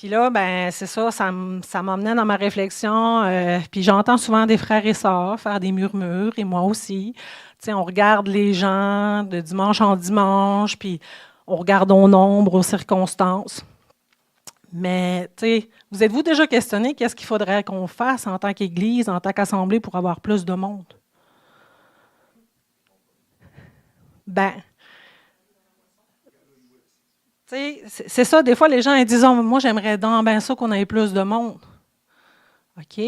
Puis là, ben c'est ça, ça m'emmenait dans ma réflexion. Puis j'entends souvent des frères et sœurs faire des murmures, et moi aussi. Tu sais, on regarde les gens de dimanche en dimanche, puis on regarde au nombre, aux circonstances. Mais, tu sais, vous êtes-vous déjà questionné qu'est-ce qu'il faudrait qu'on fasse en tant qu'Église, en tant qu'Assemblée pour avoir plus de monde? Ben, tu sais, c'est ça, des fois, les gens ils disent oh, moi, j'aimerais donc bien ça qu'on ait plus de monde. OK,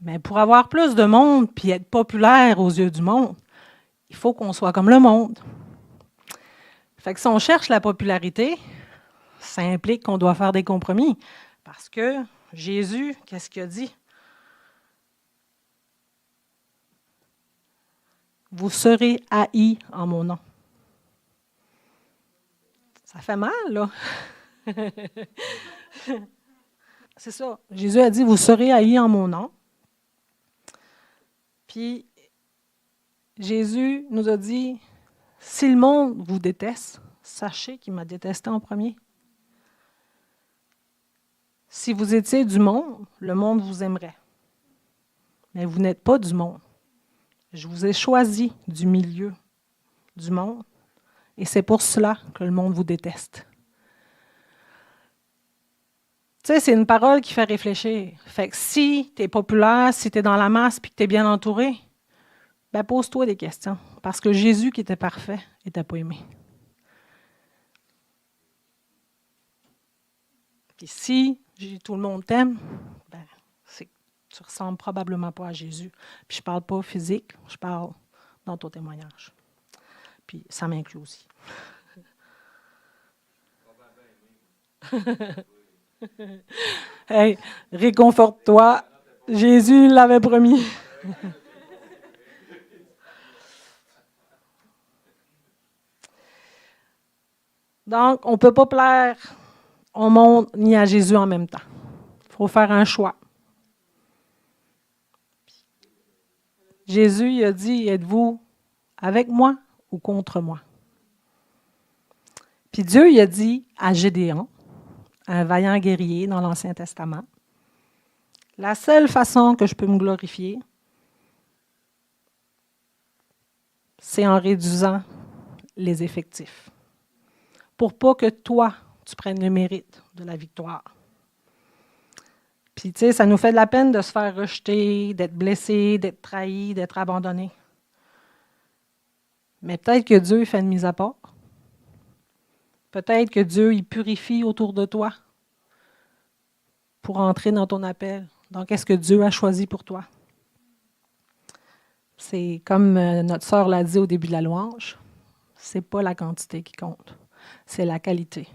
mais pour avoir plus de monde puis être populaire aux yeux du monde, il faut qu'on soit comme le monde. Fait que si on cherche la popularité, ça implique qu'on doit faire des compromis. Parce que Jésus, qu'est-ce qu'il a dit? Vous serez haïs en mon nom. Ça fait mal, là. C'est ça. Jésus a dit, vous serez haïs en mon nom. Puis, Jésus nous a dit, si le monde vous déteste, sachez qu'il m'a détesté en premier. Si vous étiez du monde, le monde vous aimerait. Mais vous n'êtes pas du monde. Je vous ai choisi du milieu du monde. Et c'est pour cela que le monde vous déteste. Tu sais, c'est une parole qui fait réfléchir. Fait que si tu es populaire, si tu es dans la masse et que tu es bien entouré, ben pose-toi des questions. Parce que Jésus, qui était parfait, n'était pas aimé. Puis si tout le monde t'aime, ben, c'est que tu ne ressembles probablement pas à Jésus. Puis je ne parle pas physique, je parle dans ton témoignage. Puis ça m'inclut aussi. Hey, réconforte-toi. Jésus l'avait promis. Donc, on ne peut pas plaire au monde ni à Jésus en même temps. Il faut faire un choix. Jésus il a dit, êtes-vous avec moi ou contre moi? Puis Dieu il a dit à Gédéon, un vaillant guerrier dans l'Ancien Testament, la seule façon que je peux me glorifier, c'est en réduisant les effectifs. Pour pas que toi, tu prennes le mérite de la victoire. Puis, tu sais, ça nous fait de la peine de se faire rejeter, d'être blessé, d'être trahi, d'être abandonné. Mais peut-être que Dieu fait une mise à part. Peut-être que Dieu, il purifie autour de toi pour entrer dans ton appel. Donc, qu'est-ce que Dieu a choisi pour toi? C'est comme notre sœur l'a dit au début de la louange, c'est pas la quantité qui compte, c'est la qualité.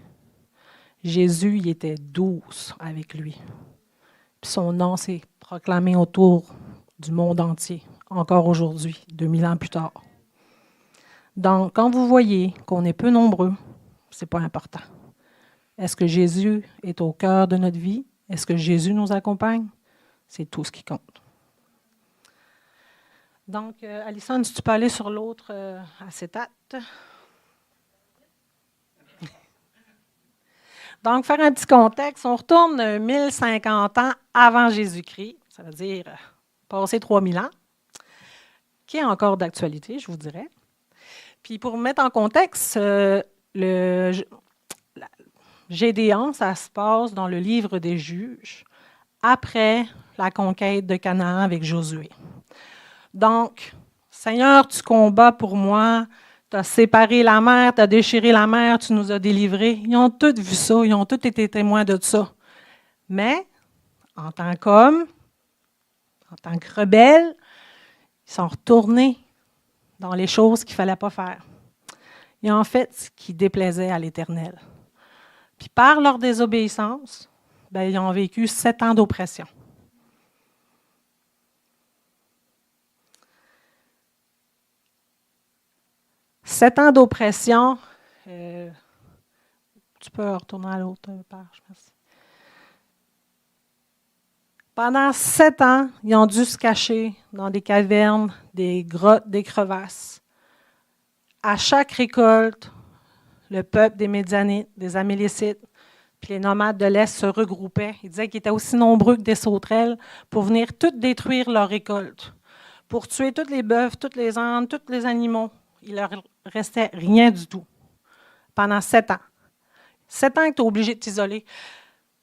Jésus, il était douce avec lui. Puis son nom s'est proclamé autour du monde entier, encore aujourd'hui, 2000 ans plus tard. Donc, quand vous voyez qu'on est peu nombreux, c'est pas important. Est-ce que Jésus est au cœur de notre vie? Est-ce que Jésus nous accompagne? C'est tout ce qui compte. Donc, Alison, si tu peux aller sur l'autre acétate. Donc, faire un petit contexte, on retourne 1050 ans avant Jésus-Christ, ça veut dire passer 3000 ans, qui est encore d'actualité, je vous dirais. Puis, pour mettre en contexte, Gédéon, ça se passe dans le livre des Juges, après la conquête de Canaan avec Josué. Donc, Seigneur, tu combats pour moi, tu as séparé la mer, tu as déchiré la mer, tu nous as délivrés. Ils ont tous vu ça, ils ont tous été témoins de ça. Mais, en tant qu'hommes, en tant que rebelles, ils sont retournés dans les choses qu'il ne fallait pas faire. Ils ont fait ce qui déplaisait à l'Éternel. Puis par leur désobéissance, ils ont vécu 7 ans d'oppression. Sept ans d'oppression. Tu peux retourner à l'autre page, merci. Pendant 7 ans, ils ont dû se cacher dans des cavernes, des grottes, des crevasses. À chaque récolte, le peuple des Médianites, des Amélécites, Puis les nomades de l'Est se regroupaient. Ils disaient qu'ils étaient aussi nombreux que des sauterelles pour venir toutes détruire leur récolte, pour tuer tous les bœufs, toutes les ânes, tous les animaux. Il leur restait rien du tout. Pendant 7 ans. 7 ans que tu es obligé de t'isoler.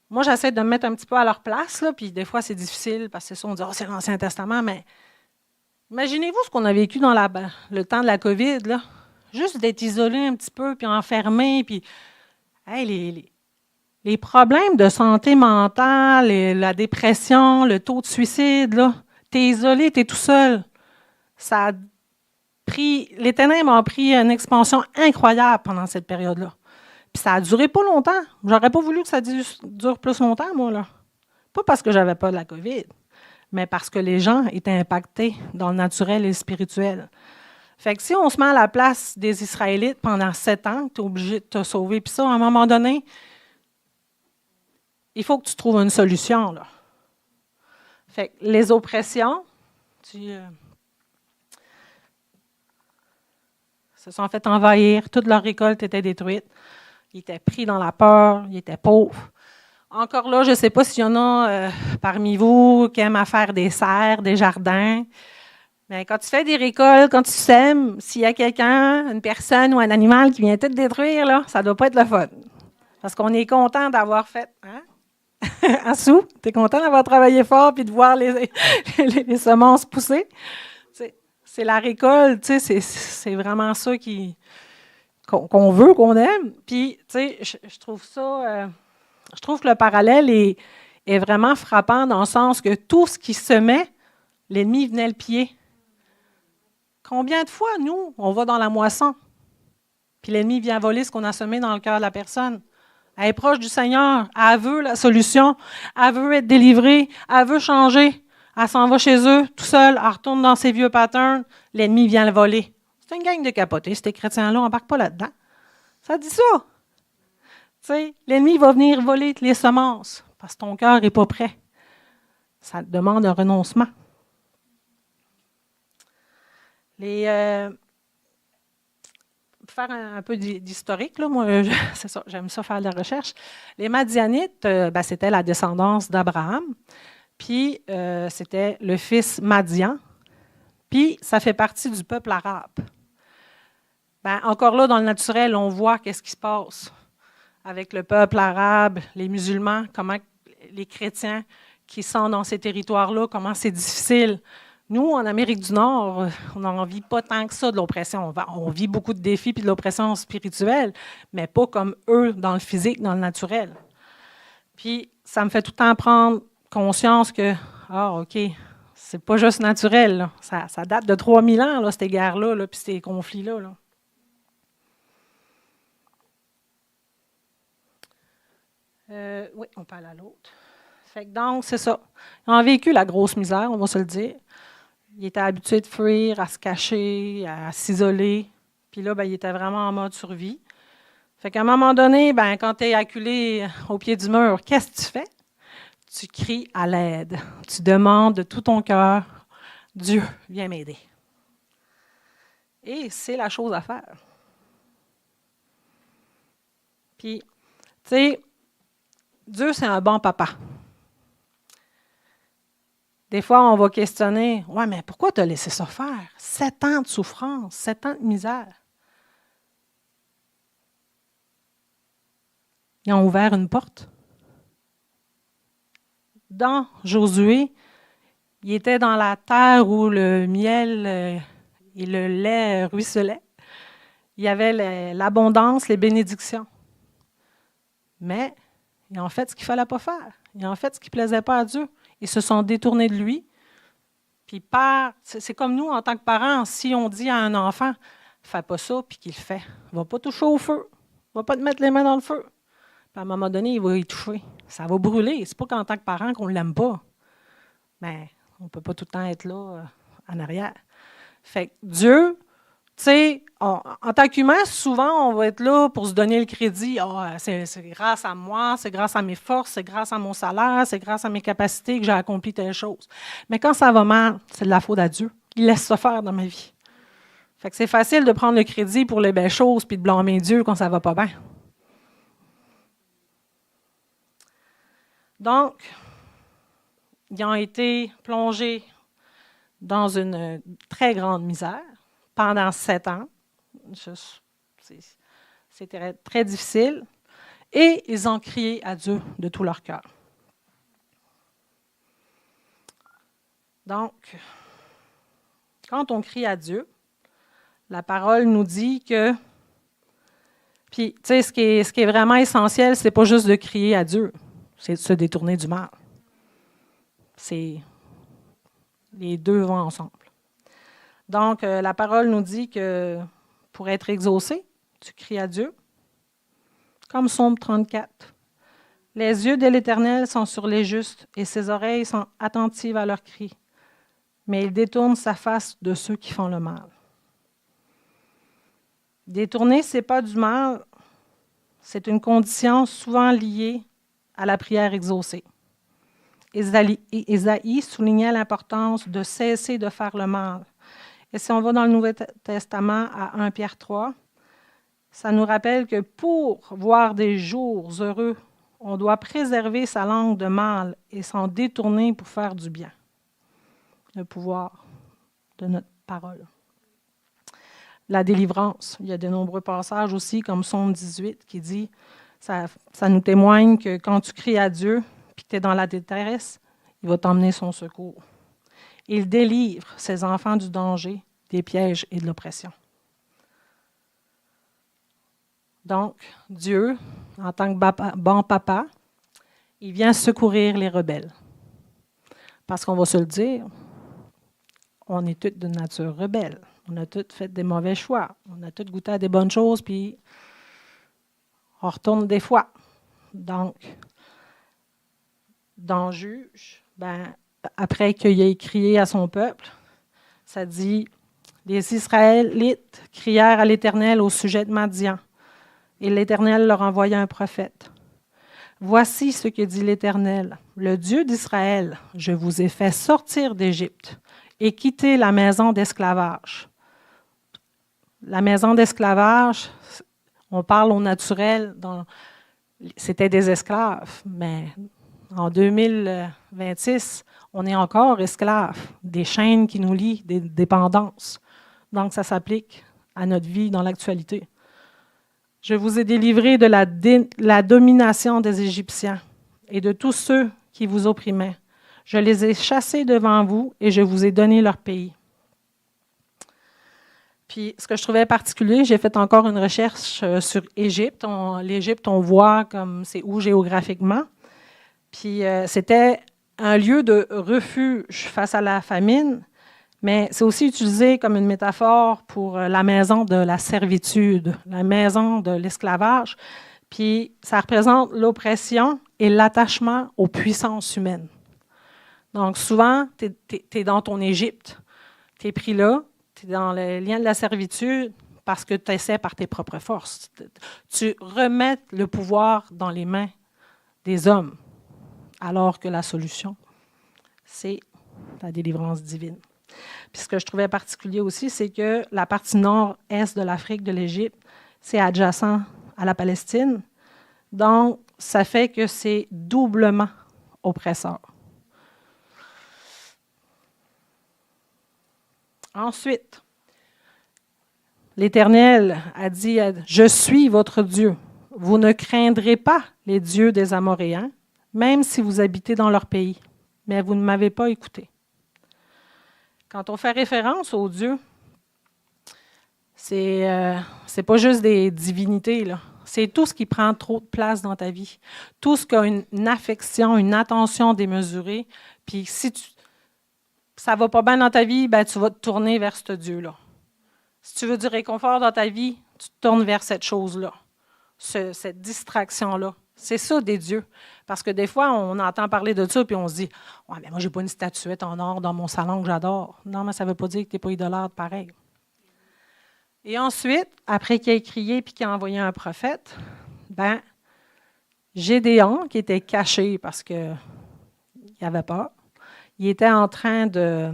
Moi, j'essaie de me mettre un petit peu à leur place, là, puis des fois, c'est difficile, parce que ça, on dit « oh, c'est l'Ancien Testament », mais imaginez-vous ce qu'on a vécu dans le temps de la COVID, là. Juste d'être isolé un petit peu, puis enfermé, puis hey, les problèmes de santé mentale, la dépression, le taux de suicide, là, tu es isolé, tu es tout seul. Les ténèbres ont pris une expansion incroyable pendant cette période-là. Puis ça a duré pas longtemps. J'aurais pas voulu que ça dure plus longtemps, moi, là. Pas parce que j'avais pas de la COVID, mais parce que les gens étaient impactés dans le naturel et le spirituel. Fait que si on se met à la place des Israélites pendant 7 ans, tu es obligé de te sauver, puis ça, à un moment donné, il faut que tu trouves une solution, là. Fait que les oppressions, se sont fait envahir, toute leur récolte était détruite. Ils étaient pris dans la peur, ils étaient pauvres. Encore là, je ne sais pas s'il y en a parmi vous qui aiment faire des serres, des jardins. Mais quand tu fais des récoltes, quand tu sèmes, s'il y a quelqu'un, une personne ou un animal qui vient tout détruire, là, ça ne doit pas être le fun. Parce qu'on est content d'avoir fait. Hein? Assou, tu es content d'avoir travaillé fort et de voir les semences pousser. C'est la récolte, c'est vraiment ça qu'on veut, qu'on aime. Puis, tu sais, je trouve ça, je trouve que le parallèle est vraiment frappant dans le sens que tout ce qui se met, l'ennemi venait le piller. Combien de fois, nous, on va dans la moisson, puis l'ennemi vient voler ce qu'on a semé dans le cœur de la personne. Elle est proche du Seigneur, elle veut la solution, elle veut être délivrée, elle veut changer. Elle s'en va chez eux, tout seul, elle retourne dans ses vieux patterns, l'ennemi vient le voler. C'est une gang de capotés, ces chrétiens-là, on n'embarque pas là-dedans. Ça dit ça. Tu sais, l'ennemi va venir voler les semences parce que ton cœur n'est pas prêt. Ça demande un renoncement. Pour faire un peu d'historique, là, moi, c'est ça, j'aime ça faire de la recherche. Les Madianites, c'était la descendance d'Abraham. Puis, c'était le fils Madian. Puis, ça fait partie du peuple arabe. Encore là, dans le naturel, on voit qu'est-ce qui se passe avec le peuple arabe, les musulmans, comment les chrétiens qui sont dans ces territoires-là, comment c'est difficile. Nous, en Amérique du Nord, on n'en vit pas tant que ça de l'oppression. On vit beaucoup de défis et de l'oppression spirituelle, mais pas comme eux dans le physique, dans le naturel. Puis, ça me fait tout le temps prendre conscience que, OK, c'est pas juste naturel. Là. Ça date de 3000 ans, là, ces guerres-là, là, puis ces conflits-là. Là. Oui, on parle à l'autre. Fait que donc, c'est ça. Ils ont vécu la grosse misère, on va se le dire. Ils étaient habitués de fuir, à se cacher, à s'isoler. Puis là, ils étaient vraiment en mode survie. Fait qu'à un moment donné, quand tu es acculé au pied du mur, qu'est-ce que tu fais? Tu cries à l'aide. Tu demandes de tout ton cœur, Dieu, viens m'aider. Et c'est la chose à faire. Puis, tu sais, Dieu, c'est un bon papa. Des fois, on va questionner, « Ouais, mais pourquoi tu as laissé ça faire? 7 ans de souffrance, 7 ans de misère. » Ils ont ouvert une porte. Dans Josué, il était dans la terre où le miel et le lait ruisselaient. Il y avait l'abondance, les bénédictions. Mais ils ont fait ce qu'il ne fallait pas faire. Ils ont fait ce qui ne plaisait pas à Dieu. Ils se sont détournés de lui. Puis c'est comme nous, en tant que parents, si on dit à un enfant, ne fais pas ça, puis qu'il le fait, il ne va pas toucher au feu. Il ne va pas te mettre les mains dans le feu. Puis à un moment donné, il va y toucher. Ça va brûler. C'est pas qu'en tant que parent qu'on ne l'aime pas. Mais on ne peut pas tout le temps être là, en arrière. Fait que Dieu, tu sais, en tant qu'humain, souvent, on va être là pour se donner le crédit. C'est grâce à moi, c'est grâce à mes forces, c'est grâce à mon salaire, c'est grâce à mes capacités que j'ai accompli telle chose. Mais quand ça va mal, c'est de la faute à Dieu. Il laisse ça faire dans ma vie. Fait que c'est facile de prendre le crédit pour les belles choses puis de blâmer Dieu quand ça va pas bien. Donc, ils ont été plongés dans une très grande misère pendant 7 ans. C'était très difficile. Et ils ont crié à Dieu de tout leur cœur. Donc, quand on crie à Dieu, la parole nous dit que... Puis, tu sais, ce qui est vraiment essentiel, c'est pas juste de crier à Dieu, c'est de se détourner du mal. Les deux vont ensemble. Donc, la parole nous dit que pour être exaucé, tu cries à Dieu, comme Psaume 34. Les yeux de l'Éternel sont sur les justes et ses oreilles sont attentives à leurs cris, mais il détourne sa face de ceux qui font le mal. Détourner, ce n'est pas du mal, c'est une condition souvent liée à la prière exaucée. Ésaïe soulignait l'importance de cesser de faire le mal. Et si on va dans le Nouveau Testament à 1 Pierre 3, ça nous rappelle que pour voir des jours heureux, on doit préserver sa langue de mal et s'en détourner pour faire du bien. Le pouvoir de notre parole. La délivrance. Il y a de nombreux passages aussi, comme Psaume 18, qui dit, ça nous témoigne que quand tu cries à Dieu, puis que tu es dans la détresse, il va t'emmener son secours. Il délivre ses enfants du danger, des pièges et de l'oppression. Donc, Dieu, en tant que bon papa, il vient secourir les rebelles. Parce qu'on va se le dire, on est tous de nature rebelle. On a tous fait des mauvais choix. On a tous goûté à des bonnes choses, puis on retourne des fois. Donc, dans Juge, après qu'il ait crié à son peuple, ça dit « Les Israélites crièrent à l'Éternel au sujet de Madian, et l'Éternel leur envoya un prophète. Voici ce que dit l'Éternel, le Dieu d'Israël, je vous ai fait sortir d'Égypte et quitter la maison d'esclavage. » La maison d'esclavage, on parle au naturel, c'était des esclaves, mais en 2026, on est encore esclaves, des chaînes qui nous lient, des dépendances. Donc, ça s'applique à notre vie dans l'actualité. Je vous ai délivré de la domination des Égyptiens et de tous ceux qui vous opprimaient. Je les ai chassés devant vous et je vous ai donné leur pays. Puis, ce que je trouvais particulier, j'ai fait encore une recherche sur Égypte. L'Égypte, on voit comme c'est où géographiquement. Puis, c'était un lieu de refuge face à la famine, mais c'est aussi utilisé comme une métaphore pour la maison de la servitude, la maison de l'esclavage. Puis, ça représente l'oppression et l'attachement aux puissances humaines. Donc, souvent, tu es dans ton Égypte, tu es pris là, tu es dans le lien de la servitude parce que tu essaies par tes propres forces. Tu remets le pouvoir dans les mains des hommes, alors que la solution, c'est la délivrance divine. Puis ce que je trouvais particulier aussi, c'est que la partie nord-est de l'Afrique, de l'Égypte, c'est adjacent à la Palestine. Donc, ça fait que c'est doublement oppresseur. Ensuite, l'Éternel a dit « Je suis votre Dieu. Vous ne craindrez pas les dieux des Amoréens, même si vous habitez dans leur pays, mais vous ne m'avez pas écouté. » Quand on fait référence aux dieux, c'est pas juste des divinités, là. C'est tout ce qui prend trop de place dans ta vie. Tout ce qui a une affection, une attention démesurée. Puis si ça ne va pas bien dans ta vie, tu vas te tourner vers ce Dieu-là. Si tu veux du réconfort dans ta vie, tu te tournes vers cette chose-là, cette distraction-là. C'est ça des dieux. Parce que des fois, on entend parler de ça, puis on se dit « Ouais, mais moi, je n'ai pas une statuette en or dans mon salon que j'adore. » Non, mais ça ne veut pas dire que tu n'es pas idolâtre pareil. Et ensuite, après qu'il ait crié et qu'il a envoyé un prophète, Gédéon, qui était caché parce qu'il avait peur, il était en train de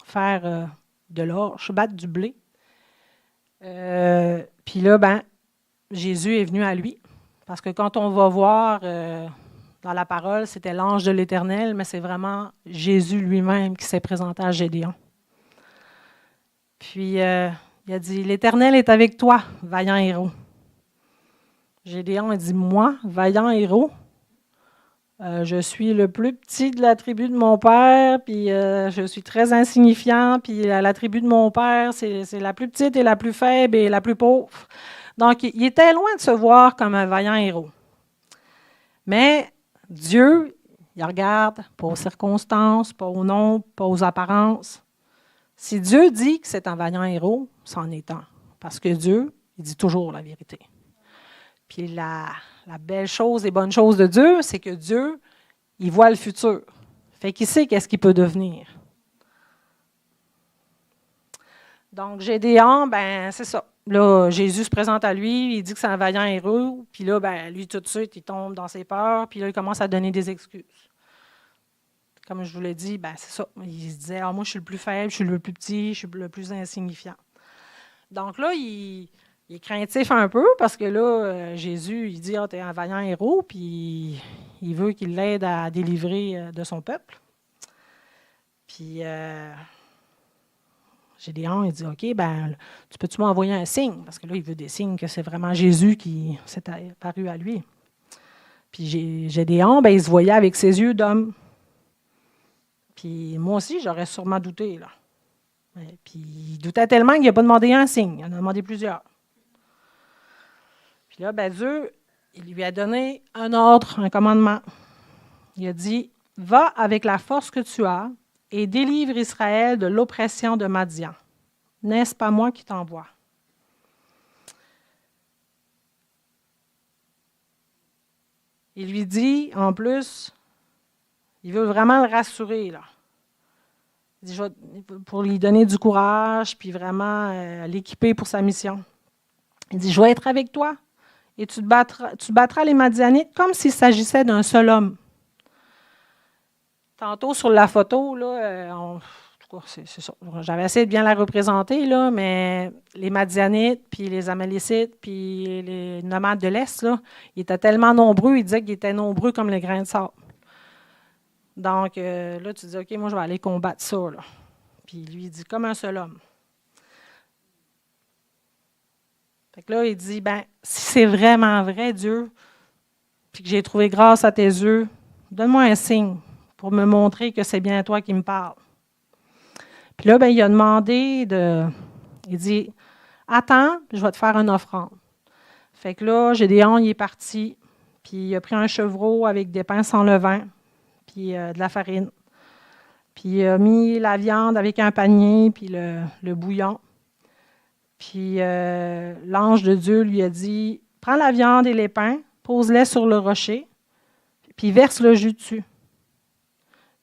faire de l'orge, battre du blé. Puis là, Jésus est venu à lui. Parce que quand on va voir dans la parole, c'était l'ange de l'Éternel, mais c'est vraiment Jésus lui-même qui s'est présenté à Gédéon. Puis, il a dit, « L'Éternel est avec toi, vaillant héros. » Gédéon a dit, « Moi, vaillant héros, je suis le plus petit de la tribu de mon père, puis je suis très insignifiant, puis la tribu de mon père, c'est la plus petite et la plus faible et la plus pauvre. » Donc, il était loin de se voir comme un vaillant héros. Mais Dieu, il regarde pas aux circonstances, pas aux noms, pas aux apparences. Si Dieu dit que c'est un vaillant héros, c'en est un. Parce que Dieu, il dit toujours la vérité. Puis la belle chose et bonne chose de Dieu, c'est que Dieu, il voit le futur. Fait qu'il sait qu'est-ce qu'il peut devenir. Donc, Gédéon, ben c'est ça. Là, Jésus se présente à lui, il dit que c'est un vaillant héros, puis là, ben, lui, tout de suite, il tombe dans ses peurs, puis là, il commence à donner des excuses. Comme je vous l'ai dit, ben, c'est ça. Il se disait, moi, je suis le plus faible, je suis le plus petit, je suis le plus insignifiant. Donc là, il est craintif un peu, parce que là, Jésus, il dit, tu es un vaillant héros, puis il veut qu'il l'aide à délivrer de son peuple. Puis, Gédéon, il dit, OK, ben, tu peux-tu m'envoyer un signe? Parce que là, il veut des signes que c'est vraiment Jésus qui s'est apparu à lui. Puis Gédéon, ben, il se voyait avec ses yeux d'homme. Puis moi aussi, j'aurais sûrement douté, là. Puis il doutait tellement qu'il n'a pas demandé un signe, il en a demandé plusieurs. Puis là, ben, Dieu, il lui a donné un ordre, un commandement. Il a dit, « Va avec la force que tu as, et délivre Israël de l'oppression de Madian. N'est-ce pas moi qui t'envoie? » Il lui dit, en plus, il veut vraiment le rassurer, là. Il dit, pour lui donner du courage, puis vraiment l'équiper pour sa mission. Il dit, « Je vais être avec toi, et tu battras les Madianites comme s'il s'agissait d'un seul homme. » Tantôt, sur la photo, là, en tout cas, c'est ça. J'avais essayé de bien la représenter, là, mais les Madianites, puis les Amalécites, puis les nomades de l'Est, là, ils étaient tellement nombreux, ils disaient qu'ils étaient nombreux comme les grains de sable. Donc, là, tu dis, OK, moi, je vais aller combattre ça, là. Puis lui, il dit, comme un seul homme. Fait que là, il dit, ben, si c'est vraiment vrai, Dieu, puis que j'ai trouvé grâce à tes yeux, donne-moi un signe pour me montrer que c'est bien toi qui me parles. Puis là, ben, il a demandé il dit, attends, je vais te faire une offrande. Fait que là, Gédéon, il est parti, puis il a pris un chevreau avec des pains sans levain, puis de la farine. Puis il a mis la viande avec un panier, puis le bouillon. Puis l'ange de Dieu lui a dit, prends la viande et les pains, pose-les sur le rocher, puis verse le jus dessus.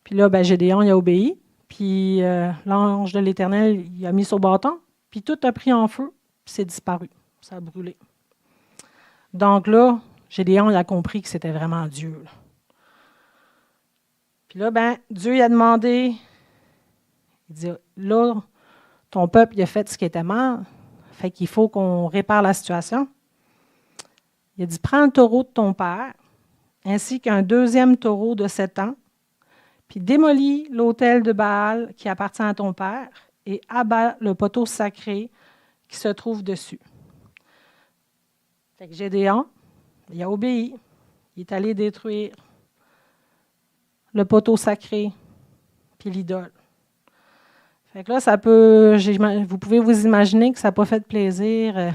Puis là, ben, Gédéon, il a obéi. Puis l'ange de l'Éternel, il a mis son bâton, puis tout a pris en feu, puis c'est disparu. Ça a brûlé. Donc là, Gédéon, il a compris que c'était vraiment Dieu. Là. Puis là, ben, Dieu il a demandé, il dit, là, ton peuple, il a fait ce qui était mal, fait qu'il faut qu'on répare la situation. Il a dit, prends le taureau de ton père, ainsi qu'un deuxième taureau de 7 ans, puis démolis l'autel de Baal qui appartient à ton père et abat le poteau sacré qui se trouve dessus. Fait que Gédéon, il a obéi. Il est allé détruire le poteau sacré puis l'idole. Fait que là, vous pouvez vous imaginer que ça n'a pas fait plaisir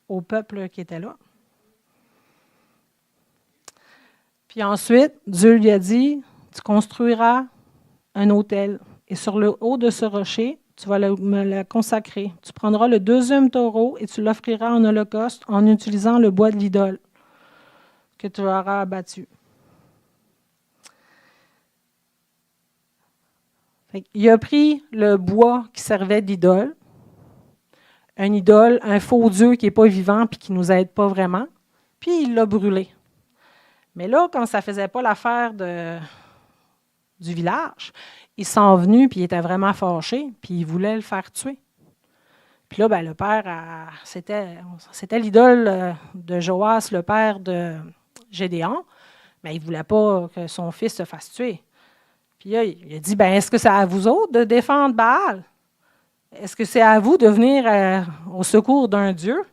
au peuple qui était là. Puis ensuite, Dieu lui a dit, tu construiras un autel, et sur le haut de ce rocher, tu vas me le consacrer. Tu prendras le deuxième taureau et tu l'offriras en holocauste en utilisant le bois de l'idole que tu auras abattu. Il a pris le bois qui servait d'idole, un idole, un faux Dieu qui n'est pas vivant et qui ne nous aide pas vraiment, puis il l'a brûlé. Mais là, comme ça ne faisait pas l'affaire du village, ils sont venus, puis ils étaient vraiment fâchés, puis ils voulaient le faire tuer. Puis là, ben, le père, c'était l'idole de Joas, le père de Gédéon. Mais il ne voulait pas que son fils se fasse tuer. Puis là, il a dit, ben, est-ce que c'est à vous autres de défendre Baal? Est-ce que c'est à vous de venir au secours d'un Dieu?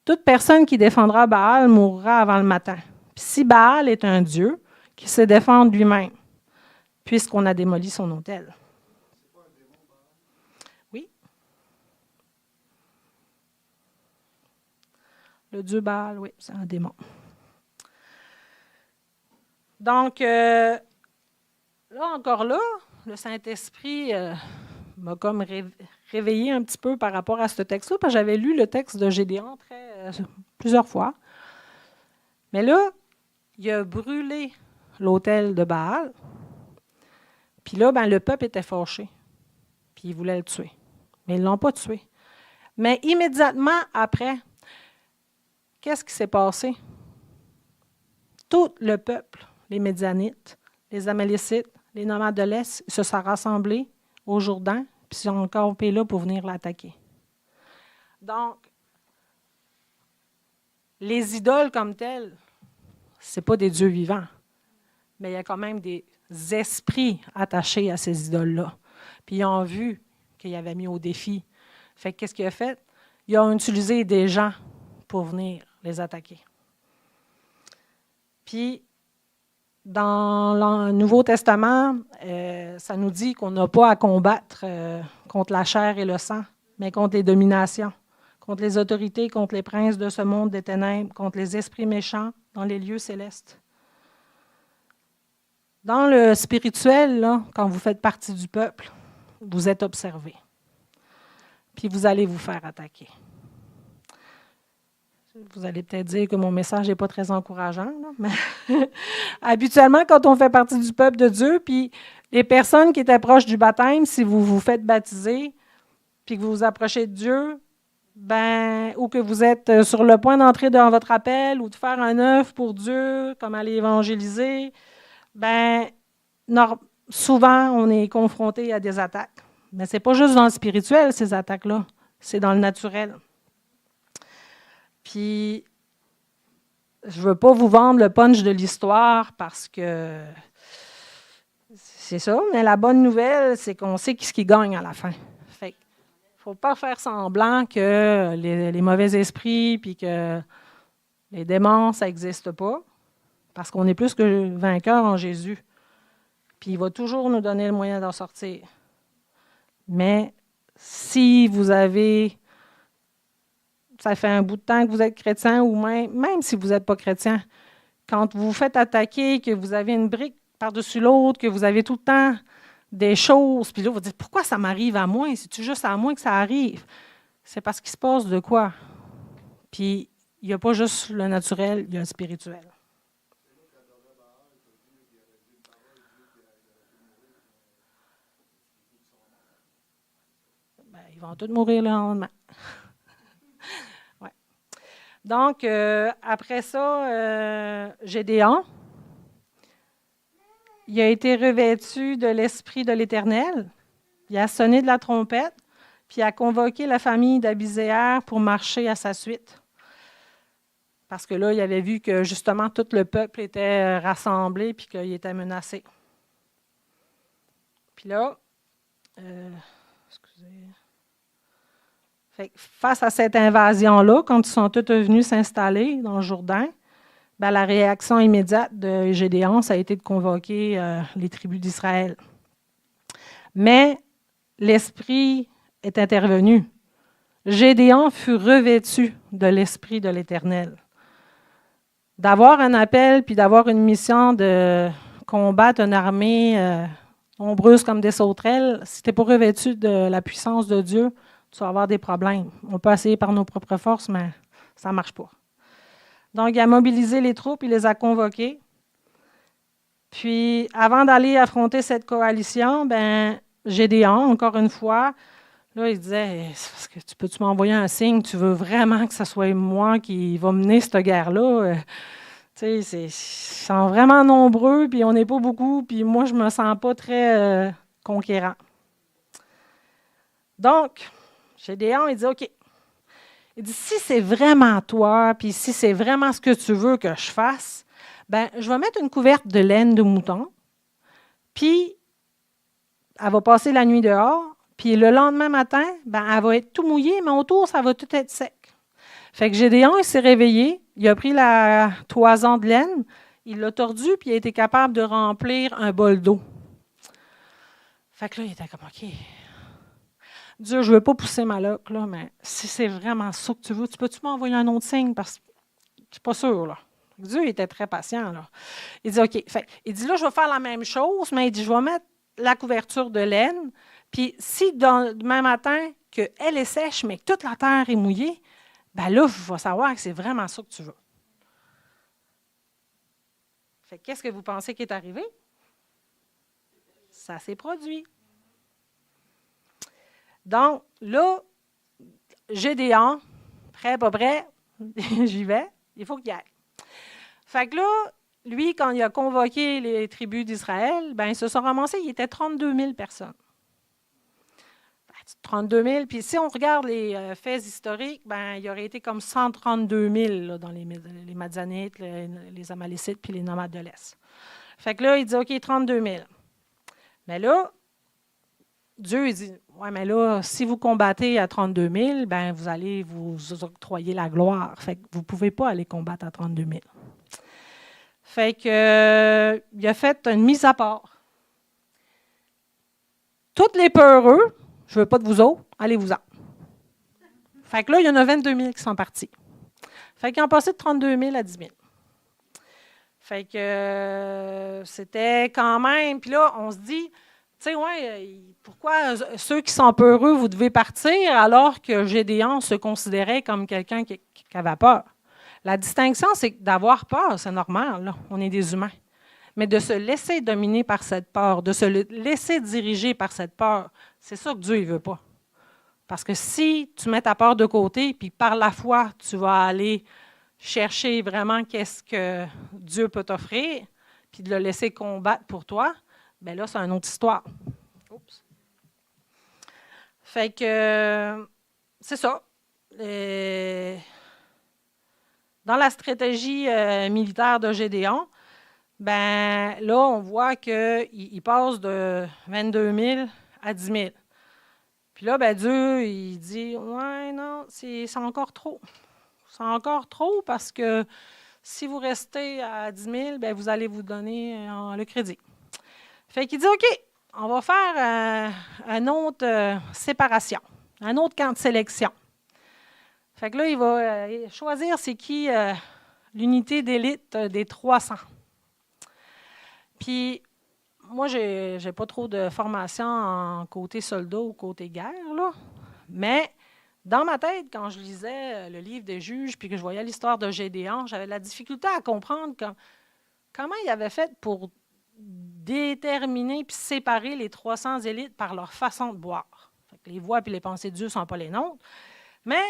Toute personne qui défendra Baal mourra avant le matin. Puis si Baal est un Dieu, qu'il se défende lui-même, puisqu'on a démoli son autel. Oui. Le Dieu Baal, oui, c'est un démon. Donc, là, encore là, le Saint-Esprit m'a comme réveillé un petit peu par rapport à ce texte-là, parce que j'avais lu le texte de Gédéon plusieurs fois. Mais là, il a brûlé l'autel de Baal. Puis là, ben, le peuple était fâché. Puis il voulait le tuer. Mais ils ne l'ont pas tué. Mais immédiatement après, qu'est-ce qui s'est passé? Tout le peuple, les Médianites, les Amalécites, les nomades de l'Est, se sont rassemblés au Jourdain, puis ils sont encore là pour venir l'attaquer. Donc, les idoles comme telles, ce n'est pas des dieux vivants, mais il y a quand même des esprits attachés à ces idoles-là. Puis ils ont vu qu'il avait mis au défi. Fait que qu'est-ce qu'il a fait? Ils ont utilisé des gens pour venir les attaquer. Puis, dans le Nouveau Testament, ça nous dit qu'on n'a pas à combattre contre la chair et le sang, mais contre les dominations, contre les autorités, contre les princes de ce monde des ténèbres, contre les esprits méchants dans les lieux célestes. Dans le spirituel, là, quand vous faites partie du peuple, vous êtes observé. Puis vous allez vous faire attaquer. Vous allez peut-être dire que mon message n'est pas très encourageant, là, mais habituellement, quand on fait partie du peuple de Dieu, puis les personnes qui étaient proches du baptême, si vous vous faites baptiser, puis que vous vous approchez de Dieu, ben, ou que vous êtes sur le point d'entrer dans votre appel ou de faire un œuvre pour Dieu, comme aller évangéliser, ben, souvent, on est confronté à des attaques. Mais ce n'est pas juste dans le spirituel, ces attaques-là. C'est dans le naturel. Puis, je ne veux pas vous vendre le punch de l'histoire parce que c'est ça, mais la bonne nouvelle, c'est qu'on sait qui gagne à la fin. Fait qu'il ne faut pas faire semblant que les mauvais esprits puis que les démons, ça n'existe pas, parce qu'on est plus que vainqueurs en Jésus. Puis il va toujours nous donner le moyen d'en sortir. Mais si vous avez... Ça fait un bout de temps que vous êtes chrétien, ou même si vous n'êtes pas chrétien, quand vous vous faites attaquer, que vous avez une brique par-dessus l'autre, que vous avez tout le temps des choses, puis là, vous dites, pourquoi ça m'arrive à moi? C'est-tu juste à moi que ça arrive? C'est parce qu'il se passe de quoi? Puis, il n'y a pas juste le naturel, il y a le spirituel. Ben, ils vont tous mourir le lendemain. Donc, après ça, Gédéon, il a été revêtu de l'Esprit de l'Éternel. Il a sonné de la trompette, puis il a convoqué la famille d'Abizéar pour marcher à sa suite. Parce que là, il avait vu que justement tout le peuple était rassemblé puis qu'il était menacé. Puis là, face à cette invasion-là, quand ils sont tous venus s'installer dans le Jourdain, ben, la réaction immédiate de Gédéon, ça a été de convoquer les tribus d'Israël. Mais l'Esprit est intervenu. Gédéon fut revêtu de l'Esprit de l'Éternel. D'avoir un appel puis d'avoir une mission de combattre une armée nombreuse comme des sauterelles, si tu n'es pas revêtu de la puissance de Dieu, tu vas avoir des problèmes. On peut essayer par nos propres forces, mais ça ne marche pas. Donc, il a mobilisé les troupes, il les a convoquées. Puis, avant d'aller affronter cette coalition, ben, Gédéon, encore une fois, là, il disait, peux-tu m'envoyer un signe? Tu veux vraiment que ce soit moi qui va mener cette guerre-là? Tu sais, ils sont vraiment nombreux, puis on n'est pas beaucoup, puis moi, je ne me sens pas très conquérant. Donc, Gédéon, il dit, OK. Il dit, si c'est vraiment toi, puis si c'est vraiment ce que tu veux que je fasse, ben, je vais mettre une couverte de laine de mouton, puis elle va passer la nuit dehors, puis le lendemain matin, ben, elle va être tout mouillée, mais autour, ça va tout être sec. Fait que Gédéon, il s'est réveillé, il a pris la toison de laine, il l'a tordu, puis il a été capable de remplir un bol d'eau. Fait que là, il était comme, OK, Dieu, je ne veux pas pousser ma loque, là, mais si c'est vraiment ça que tu veux, tu peux-tu m'envoyer un autre signe? Parce que je ne suis pas sûre, là. Dieu était très patient, là. Il dit, OK. Fait, il dit, là, je vais faire la même chose, mais il dit, je vais mettre la couverture de laine, puis si demain matin, qu'elle est sèche, mais que toute la terre est mouillée, bien là, il va savoir que c'est vraiment ça que tu veux. Fait qu'est-ce que vous pensez qui est arrivé? Ça s'est produit. Donc, là, Gédéon, prêt, pas prêt, j'y vais, il faut qu'il y aille. Fait que là, lui, quand il a convoqué les tribus d'Israël, ben, ils se sont ramassés, il était 32 000 personnes. 32 000, puis si on regarde les faits historiques, ben, il aurait été comme 132 000 là, dans les Madianites, les Amalécites, puis les nomades de l'Est. Fait que là, il dit, OK, 32 000. Mais là, Dieu, il dit, ouais, mais là, si vous combattez à 32 000, ben, vous allez vous octroyer la gloire. Fait que vous ne pouvez pas aller combattre à 32 000. Fait que, il a fait une mise à part. Toutes les peureux, je ne veux pas de vous autres, allez-vous-en. Fait que là, il y en a 22 000 qui sont partis. Fait qu'ils ont passé de 32 000 à 10 000. Fait que c'était quand même. Puis là, on se dit, tu sais, ouais, pourquoi ceux qui sont peureux, vous devez partir, alors que Gédéon se considérait comme quelqu'un qui avait peur. La distinction, c'est que d'avoir peur, c'est normal, là, on est des humains. Mais de se laisser dominer par cette peur, de se laisser diriger par cette peur, c'est ça que Dieu ne veut pas. Parce que si tu mets ta peur de côté, puis par la foi, tu vas aller chercher vraiment qu'est-ce que Dieu peut t'offrir, puis de le laisser combattre pour toi, bien là, c'est une autre histoire. Oups. Fait que, c'est ça. Dans la stratégie militaire de Gédéon, ben là, on voit qu'il passe de 22 000 à 10 000. Puis là, ben Dieu, il dit, ouais, non, c'est encore trop. C'est encore trop parce que si vous restez à 10 000, bien, vous allez vous donner le crédit. Fait qu'il dit, OK, on va faire une autre séparation, un autre camp de sélection. Fait que là, il va choisir c'est qui l'unité d'élite des 300. Puis, moi, je n'ai pas trop de formation en côté soldat ou côté guerre, là, mais dans ma tête, quand je lisais le livre des juges puis que je voyais l'histoire de Gédéon, j'avais de la difficulté à comprendre comment il avait fait pour déterminer puis séparer les 300 élites par leur façon de boire. Fait que les voix et les pensées de Dieu ne sont pas les nôtres. Mais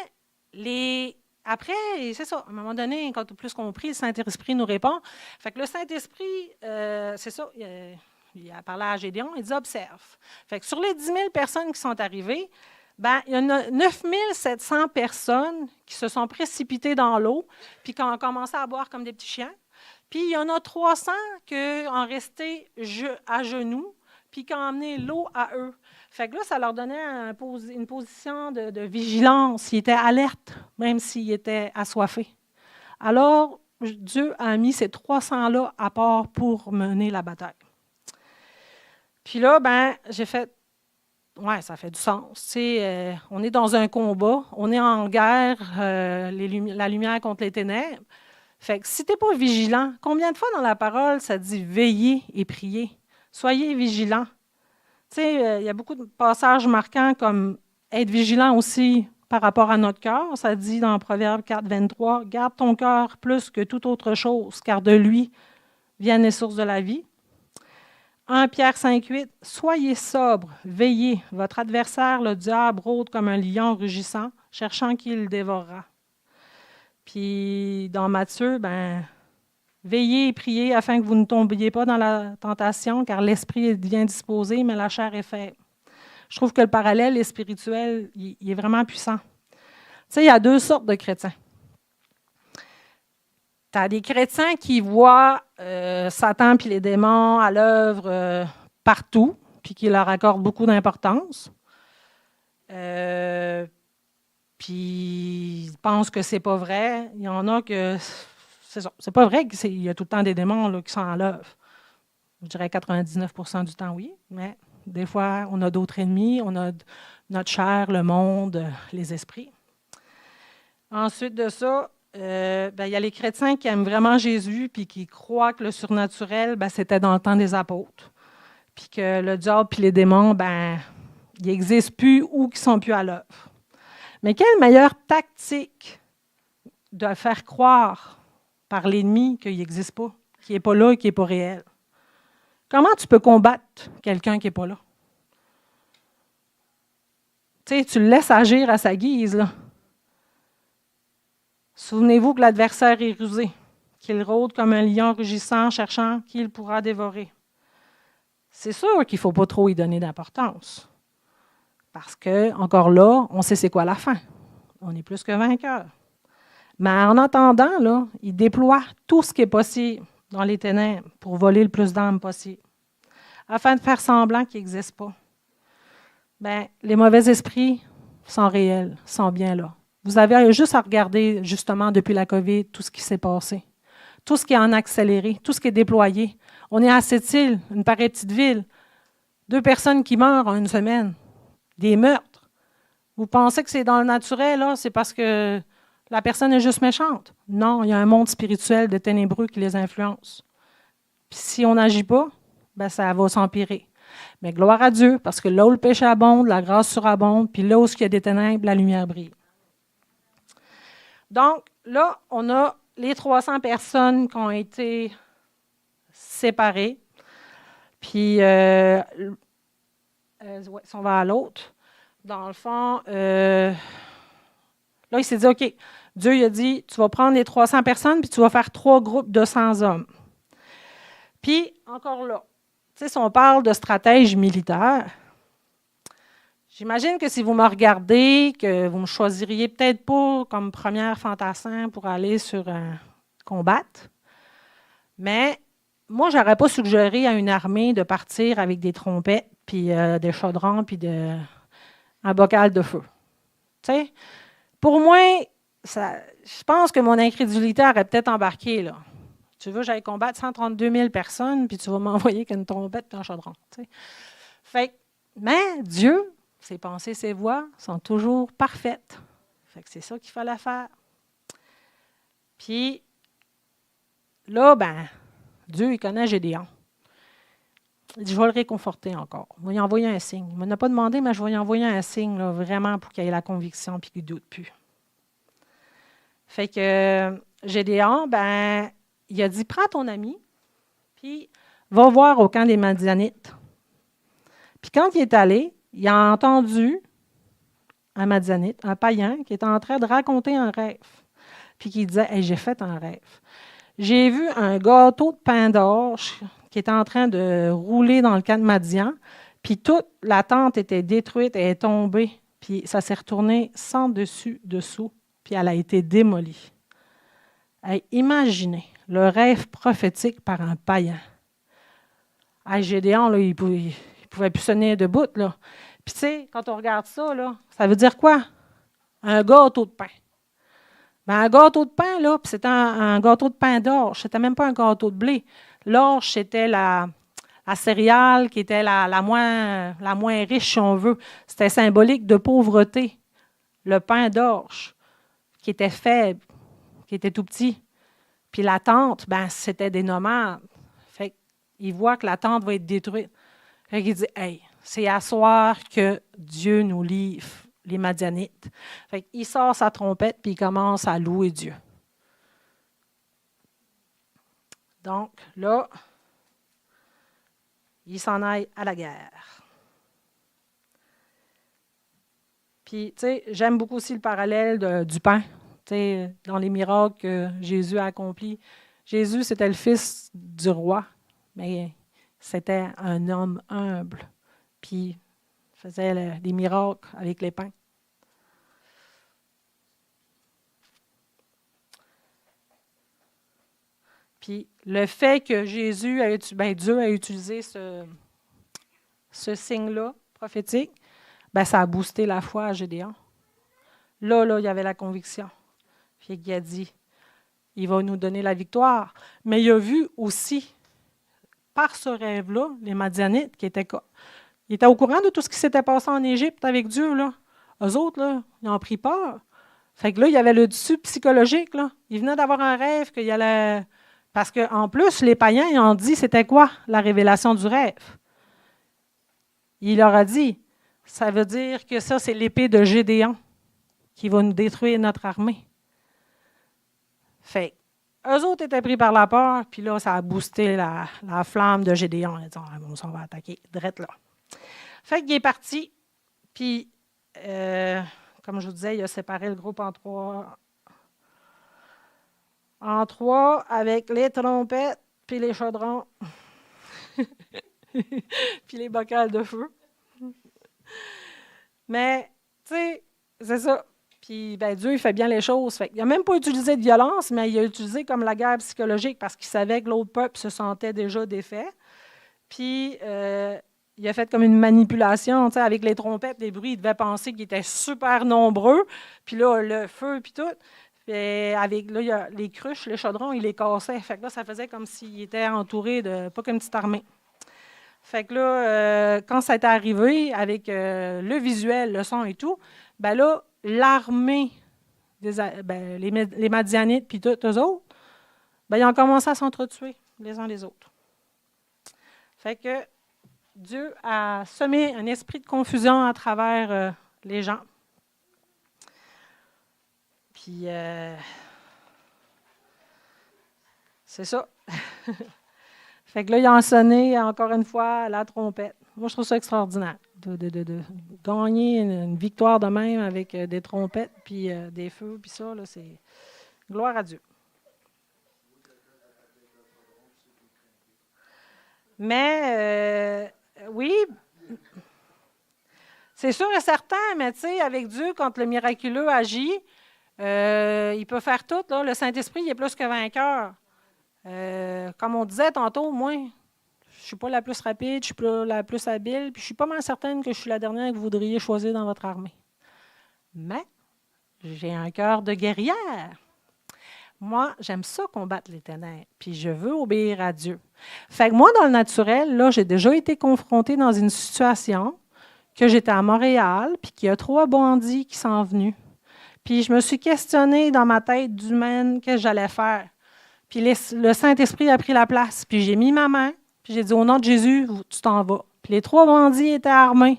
après, c'est ça, à un moment donné, quand on a plus compris, le Saint-Esprit nous répond. Fait que le Saint-Esprit, c'est ça, il a parlé à Gédéon, il dit « observe ». Fait que sur les 10 000 personnes qui sont arrivées, ben, il y en a 9 700 personnes qui se sont précipitées dans l'eau puis qui ont commencé à boire comme des petits chiens. Puis il y en a 300 qui ont resté à genoux puis qui ont emmené l'eau à eux. Fait que là, ça leur donnait une position de vigilance. Ils étaient alertes, même s'ils étaient assoiffés. Alors, Dieu a mis ces 300-là à part pour mener la bataille. Puis là, ben, j'ai fait, ouais, ça fait du sens. On est dans un combat, on est en guerre, la lumière contre les ténèbres. Fait que si tu n'es pas vigilant, combien de fois dans la parole, ça dit « veillez et priez ». Soyez vigilants. Il y a beaucoup de passages marquants comme être vigilant aussi par rapport à notre cœur. Ça dit dans Proverbe 4, 23, « Garde ton cœur plus que toute autre chose, car de lui viennent les sources de la vie. » 1 Pierre 5, 8, « Soyez sobres, veillez. Votre adversaire, le diable, rôde comme un lion rugissant, cherchant qui le dévorera. » Puis dans Matthieu, ben, veillez et priez afin que vous ne tombiez pas dans la tentation, car l'esprit est bien disposé, mais la chair est faible. Je trouve que le parallèle est spirituel, il est vraiment puissant. Tu sais, il y a deux sortes de chrétiens. Tu as des chrétiens qui voient Satan et les démons à l'œuvre partout, puis qui leur accordent beaucoup d'importance. Puis ils pensent que c'est pas vrai. Il y en a que c'est ça. C'est pas vrai qu'il y a tout le temps des démons là, qui sont à l'œuvre. Je dirais 99% du temps, oui, mais des fois, on a d'autres ennemis, on a notre chair, le monde, les esprits. Ensuite de ça, il y a les chrétiens qui aiment vraiment Jésus puis qui croient que le surnaturel, c'était dans le temps des apôtres. Puis que le diable puis les démons, ils n'existent plus ou qu'ils ne sont plus à l'œuvre. Mais quelle meilleure tactique de faire croire par l'ennemi qu'il n'existe pas, qu'il n'est pas là et qu'il n'est pas réel? Comment tu peux combattre quelqu'un qui n'est pas là? Tu sais, tu le laisses agir à sa guise, là. Souvenez-vous que l'adversaire est rusé, qu'il rôde comme un lion rugissant, cherchant qui il pourra dévorer. C'est sûr qu'il ne faut pas trop y donner d'importance. Parce que, encore là, on sait c'est quoi la fin. On est plus que vainqueur. Mais en attendant, là, il déploie tout ce qui est possible dans les ténèbres pour voler le plus d'âmes possible, afin de faire semblant qu'il n'existe pas. Les mauvais esprits sont réels, sont bien là. Vous avez juste à regarder, justement, depuis la COVID, tout ce qui s'est passé. Tout ce qui est en accéléré, tout ce qui est déployé. On est à Sept-Îles, une pareille petite ville. 2 personnes qui meurent en une semaine. Des meurtres. Vous pensez que c'est dans le naturel, là? C'est parce que la personne est juste méchante. Non, il y a un monde spirituel de ténébreux qui les influence. Puis si on n'agit pas, ça va s'empirer. Mais gloire à Dieu, parce que là où le péché abonde, la grâce surabonde, puis là où il y a des ténèbres, la lumière brille. Donc, là, on a les 300 personnes qui ont été séparées. Puis, si on va à l'autre, dans le fond, là, il s'est dit, OK, Dieu il a dit, tu vas prendre les 300 personnes, puis tu vas faire 3 groupes de 100 hommes. Puis, encore là, si on parle de stratège militaire, j'imagine que si vous me regardez, que vous ne me choisiriez peut-être pas comme première fantassin pour aller sur un combattre, mais moi, je n'aurais pas suggéré à une armée de partir avec des trompettes, puis des chaudrons, puis un bocal de feu. T'sais? Pour moi, je pense que mon incrédulité aurait peut-être embarqué, là. Tu veux que j'aille combattre 132 000 personnes, puis tu vas m'envoyer qu'une trompette et un chaudron. Mais Dieu, ses pensées, ses voies sont toujours parfaites. C'est ça qu'il fallait faire. Puis, là, Dieu, il connaît Gédéon. Il dit, je vais le réconforter encore. Je vais lui envoyer un signe. Il ne m'en a pas demandé, mais je vais lui envoyer un signe, là, vraiment, pour qu'il ait la conviction et qu'il ne doute plus. Fait que Gédéon, il a dit, prends ton ami, puis va voir au camp des Madianites. Puis quand il est allé, il a entendu un Madianite, un païen, qui était en train de raconter un rêve. Puis qui disait, hey, j'ai fait un rêve. J'ai vu un gâteau de pain d'orge qui était en train de rouler dans le camp de Madian, puis toute la tente était détruite, elle est tombée, puis ça s'est retourné sans dessus, dessous, puis elle a été démolie. Hey, imaginez le rêve prophétique par un païen. Hey, Gédéon, là, il ne pouvait plus sonner debout, là. Puis tu sais, quand on regarde ça, là, ça veut dire quoi? Un gâteau de pain. Un gâteau de pain, là, puis c'était un gâteau de pain d'orge. C'était même pas un gâteau de blé. L'orge, c'était la céréale qui était la moins riche, si on veut. C'était symbolique de pauvreté. Le pain d'orge, qui était faible, qui était tout petit. Puis la tente, c'était des nomades. Fait qu'il voit que la tente va être détruite. Fait qu'il dit, hey, c'est à soir que Dieu nous livre les Madianites. Fait qu'il sort sa trompette puis il commence à louer Dieu. Donc, là, il s'en aille à la guerre. Puis, tu sais, j'aime beaucoup aussi le parallèle du pain, tu sais, dans les miracles que Jésus a accomplis. Jésus, c'était le fils du roi, mais c'était un homme humble, puis il faisait des miracles avec les pains. Puis le fait que Dieu a utilisé ce signe-là prophétique, ça a boosté la foi à Gédéon. Là, il y avait la conviction. Puis il a dit, il va nous donner la victoire. Mais il a vu aussi, par ce rêve-là, les Madianites qui étaient au courant de tout ce qui s'était passé en Égypte avec Dieu. Là. Eux autres, là, ils ont pris peur. Fait que là, il y avait le dessus psychologique. Là. Ils venaient d'avoir un rêve qu'il y allait... Parce qu'en plus, les païens, ils ont dit, c'était quoi la révélation du rêve? Il leur a dit, ça veut dire que ça, c'est l'épée de Gédéon qui va nous détruire notre armée. Fait eux autres étaient pris par la peur, puis là, ça a boosté la flamme de Gédéon. Ils ont dit, on va attaquer, drette là. Fait qu'il est parti, puis, comme je vous disais, il a séparé le groupe en trois. En trois, avec les trompettes, puis les chaudrons, puis les bocals de feu. Mais, tu sais, c'est ça. Puis, Dieu, il fait bien les choses. Fait, il n'a même pas utilisé de violence, mais il a utilisé comme la guerre psychologique parce qu'il savait que l'autre peuple se sentait déjà défait. Puis, il a fait comme une manipulation, tu sais, avec les trompettes, les bruits. Il devait penser qu'ils étaient super nombreux. Puis là, le feu, puis tout. Avec là, il y a les cruches, les chaudrons, il les cassait. Fait que là, ça faisait comme s'il était entouré de, pas comme une petite armée. Fait que là, quand ça est arrivé, avec le visuel, le son et tout, là, l'armée, les Madianites, puis tous eux autres, ils ont commencé à s'entretuer les uns les autres. Fait que Dieu a semé un esprit de confusion à travers les gens. Puis, c'est ça. Fait que là, ils ont sonné encore une fois la trompette. Moi, je trouve ça extraordinaire de gagner une victoire de même avec des trompettes, puis des feux, puis ça, là, c'est gloire à Dieu. Mais, oui, c'est sûr et certain, mais tu sais, avec Dieu, quand le miraculeux agit, il peut faire tout. Là. Le Saint-Esprit, il est plus que vainqueur. Comme on disait tantôt, moi, je ne suis pas la plus rapide, je ne suis pas la plus habile, puis je suis pas mal certaine que je suis la dernière que vous voudriez choisir dans votre armée. Mais j'ai un cœur de guerrière. Moi, j'aime ça combattre les ténèbres, puis je veux obéir à Dieu. Fait que moi, dans le naturel, là, j'ai déjà été confrontée dans une situation que j'étais à Montréal, puis qu'il y a 3 bandits qui sont venus. Puis je me suis questionnée dans ma tête d'humaine qu'est-ce que j'allais faire. Puis le Saint-Esprit a pris la place, puis j'ai mis ma main, puis j'ai dit, au nom de Jésus, tu t'en vas. Puis les 3 bandits étaient armés.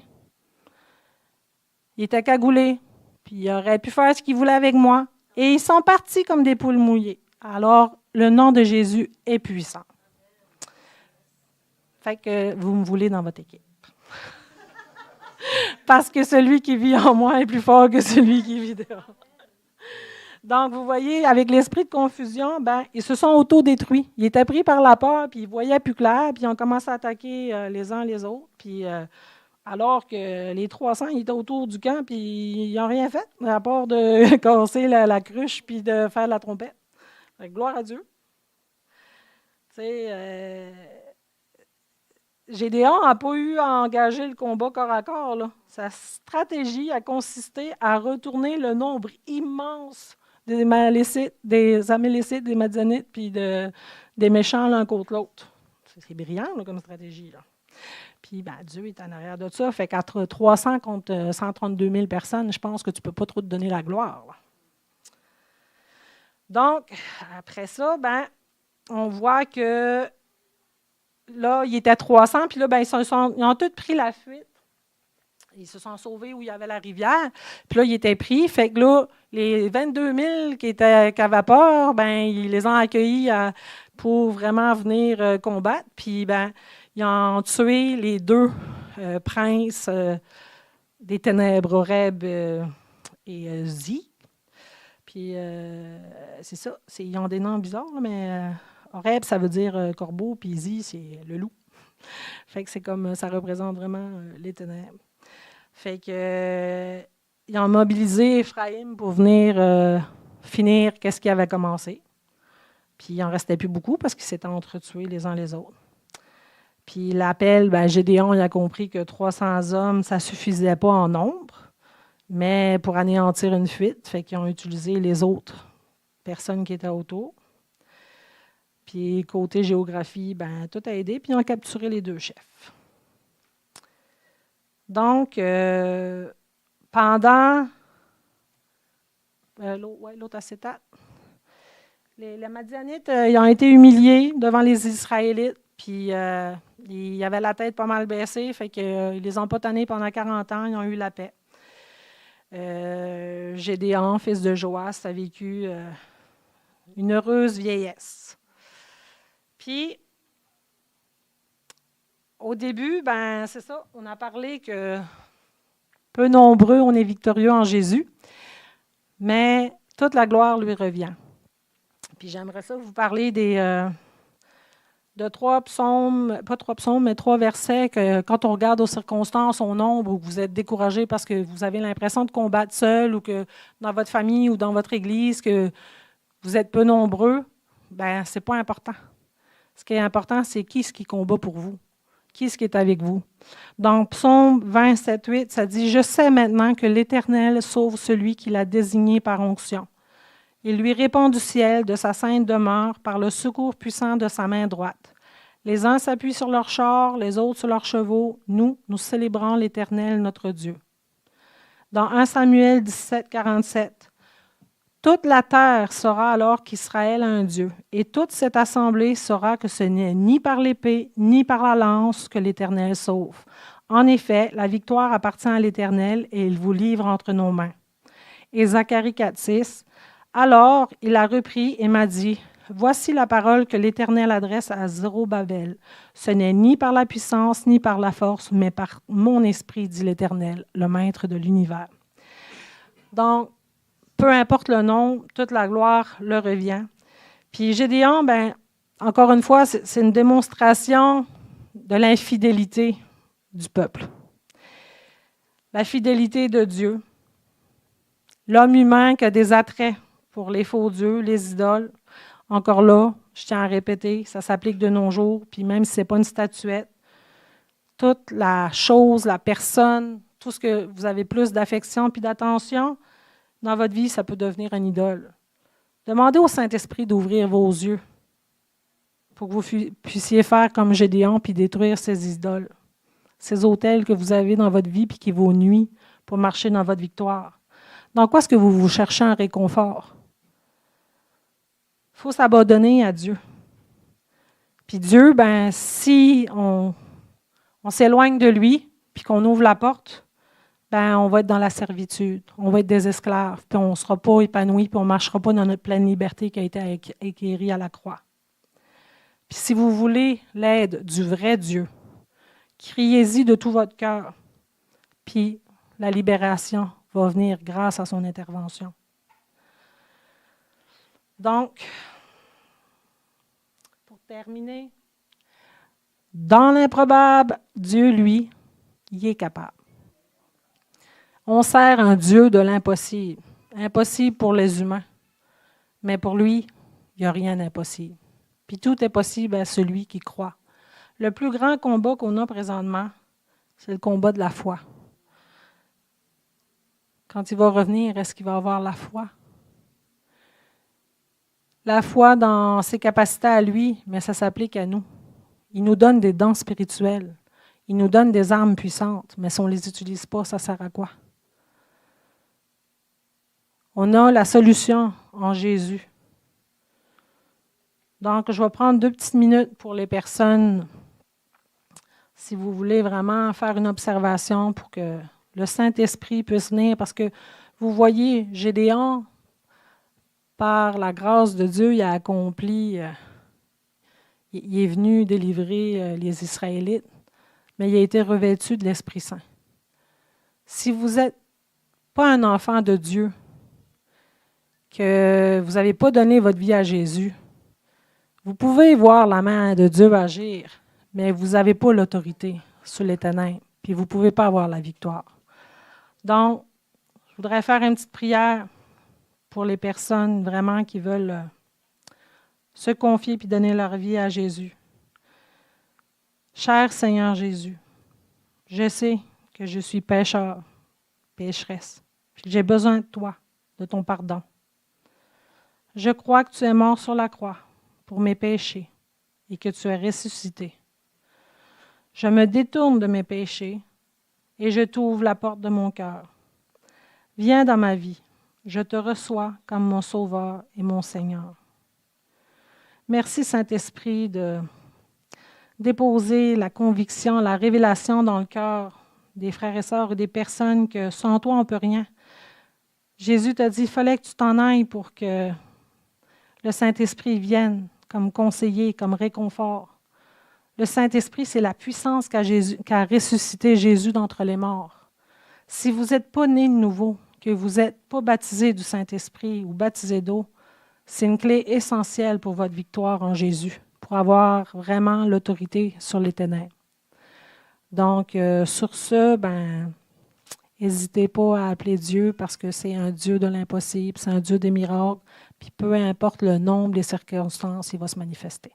Ils étaient cagoulés, puis ils auraient pu faire ce qu'ils voulaient avec moi. Et ils sont partis comme des poules mouillées. Alors, le nom de Jésus est puissant. Fait que vous me voulez dans votre équipe. Parce que celui qui vit en moi est plus fort que celui qui vit dehors. Donc, vous voyez, avec l'esprit de confusion, ils se sont autodétruits. Ils étaient pris par la peur, puis ils voyaient plus clair, puis ils ont commencé à attaquer les uns les autres. Puis, alors que les 300, ils étaient autour du camp, puis ils n'ont rien fait, à part de casser la cruche, puis de faire la trompette. Fait que gloire à Dieu. Tu sais, Gédéon n'a pas eu à engager le combat corps à corps. Là. Sa stratégie a consisté à retourner le nombre immense des Amalécites, des Madianites, puis des méchants l'un contre l'autre. C'est brillant là, comme stratégie. Là. Puis Dieu est en arrière de ça. Fait qu'entre 300 contre 132 000 personnes, je pense que tu ne peux pas trop te donner la gloire. Là. Donc, après ça, on voit que là, il était 300, puis là, ils ont tous pris la fuite. Ils se sont sauvés où il y avait la rivière. Puis là, ils étaient pris. Fait que là, les 22 000 qui avaient peur, ils les ont accueillis pour vraiment venir combattre. Puis, ils ont tué les 2 princes des ténèbres, Horeb et Zi. Puis, c'est ça. Ils ont des noms bizarres, là, mais Horeb, ça veut dire corbeau, puis Zi, c'est le loup. Fait que c'est comme, ça représente vraiment les ténèbres. Fait que, ils ont mobilisé Ephraïm pour venir finir qu'est-ce qui avait commencé. Puis il n'en restait plus beaucoup parce qu'ils s'étaient entretués les uns les autres. Puis l'appel, Gédéon il a compris que 300 hommes, ça ne suffisait pas en nombre, mais pour anéantir une fuite, fait qu'ils ont utilisé les autres personnes qui étaient autour. Puis côté géographie, tout a aidé, puis ils ont capturé les 2 chefs. Donc, pendant l'autre acétate, les Madianites, ils ont été humiliés devant les Israélites, puis ils avaient la tête pas mal baissée, fait qu'ils les ont pas tannés pendant 40 ans, ils ont eu la paix. Gédéon, fils de Joas, a vécu une heureuse vieillesse. Puis, au début, c'est ça, on a parlé que peu nombreux, on est victorieux en Jésus, mais toute la gloire lui revient. Puis j'aimerais ça vous parler de 3 psaumes, pas 3 psaumes, mais 3 versets que quand on regarde aux circonstances, au nombre, ou que vous êtes découragé parce que vous avez l'impression de combattre seul, ou que dans votre famille ou dans votre église, que vous êtes peu nombreux, c'est pas important. Ce qui est important, c'est qui combat pour vous. Qui est-ce qui est avec vous? Donc, psaume 27, 8, ça dit « Je sais maintenant que l'Éternel sauve celui qu'il a désigné par onction. Il lui répond du ciel, de sa sainte demeure, par le secours puissant de sa main droite. Les uns s'appuient sur leurs chars, les autres sur leurs chevaux. Nous célébrons l'Éternel, notre Dieu. » Dans 1 Samuel 17, 47, « Toute la terre saura alors qu'Israël a un Dieu, et toute cette assemblée saura que ce n'est ni par l'épée, ni par la lance que l'Éternel sauve. En effet, la victoire appartient à l'Éternel, et il vous livre entre nos mains. » Et Zacharie 4, 6, « Alors il a repris et m'a dit, « Voici la parole que l'Éternel adresse à Zorobabel. Ce n'est ni par la puissance, ni par la force, mais par mon esprit, dit l'Éternel, le maître de l'univers. » Donc, peu importe le nom, toute la gloire leur revient. Puis Gédéon, encore une fois, c'est une démonstration de l'infidélité du peuple. La fidélité de Dieu. L'homme humain qui a des attraits pour les faux dieux, les idoles. Encore là, je tiens à répéter, ça s'applique de nos jours, puis même si ce n'est pas une statuette, toute la chose, la personne, tout ce que vous avez plus d'affection puis d'attention, dans votre vie, ça peut devenir une idole. Demandez au Saint-Esprit d'ouvrir vos yeux pour que vous puissiez faire comme Gédéon puis détruire ces idoles, ces autels que vous avez dans votre vie puis qui vous nuisent pour marcher dans votre victoire. Dans quoi est-ce que vous cherchez un réconfort? Il faut s'abandonner à Dieu. Puis Dieu, si on s'éloigne de lui puis qu'on ouvre la porte, on va être dans la servitude, on va être des esclaves, puis on ne sera pas épanoui, puis on ne marchera pas dans notre pleine liberté qui a été acquérie à la croix. Puis si vous voulez l'aide du vrai Dieu, criez-y de tout votre cœur, puis la libération va venir grâce à son intervention. Donc, pour terminer, dans l'improbable, Dieu, lui, il est capable. On sert un Dieu de l'impossible. Impossible pour les humains. Mais pour lui, il n'y a rien d'impossible. Puis tout est possible à celui qui croit. Le plus grand combat qu'on a présentement, c'est le combat de la foi. Quand il va revenir, est-ce qu'il va avoir la foi? La foi dans ses capacités à lui, mais ça s'applique à nous. Il nous donne des dons spirituels. Il nous donne des armes puissantes, mais si on ne les utilise pas, ça sert à quoi? On a la solution en Jésus. Donc, je vais prendre 2 petites minutes pour les personnes, si vous voulez vraiment faire une observation pour que le Saint-Esprit puisse venir, parce que vous voyez, Gédéon, par la grâce de Dieu, il a accompli, il est venu délivrer les Israélites, mais il a été revêtu de l'Esprit Saint. Si vous n'êtes pas un enfant de Dieu, que vous n'avez pas donné votre vie à Jésus, vous pouvez voir la main de Dieu agir, mais vous n'avez pas l'autorité sur les ténèbres, puis vous ne pouvez pas avoir la victoire. Donc, je voudrais faire une petite prière pour les personnes vraiment qui veulent se confier puis donner leur vie à Jésus. Cher Seigneur Jésus, je sais que je suis pécheur, pécheresse, puis que j'ai besoin de toi, de ton pardon. Je crois que tu es mort sur la croix pour mes péchés et que tu es ressuscité. Je me détourne de mes péchés et je t'ouvre la porte de mon cœur. Viens dans ma vie, je te reçois comme mon Sauveur et mon Seigneur. Merci Saint-Esprit de déposer la conviction, la révélation dans le cœur des frères et sœurs et des personnes que sans toi, on ne peut rien. Jésus t'a dit qu'il fallait que tu t'en ailles pour que le Saint-Esprit vienne comme conseiller, comme réconfort. Le Saint-Esprit, c'est la puissance qu'a ressuscité Jésus d'entre les morts. Si vous n'êtes pas né de nouveau, que vous n'êtes pas baptisé du Saint-Esprit ou baptisé d'eau, c'est une clé essentielle pour votre victoire en Jésus, pour avoir vraiment l'autorité sur les ténèbres. Donc, sur ce, n'hésitez pas à appeler Dieu parce que c'est un Dieu de l'impossible, c'est un Dieu des miracles, puis peu importe le nombre des circonstances, il va se manifester.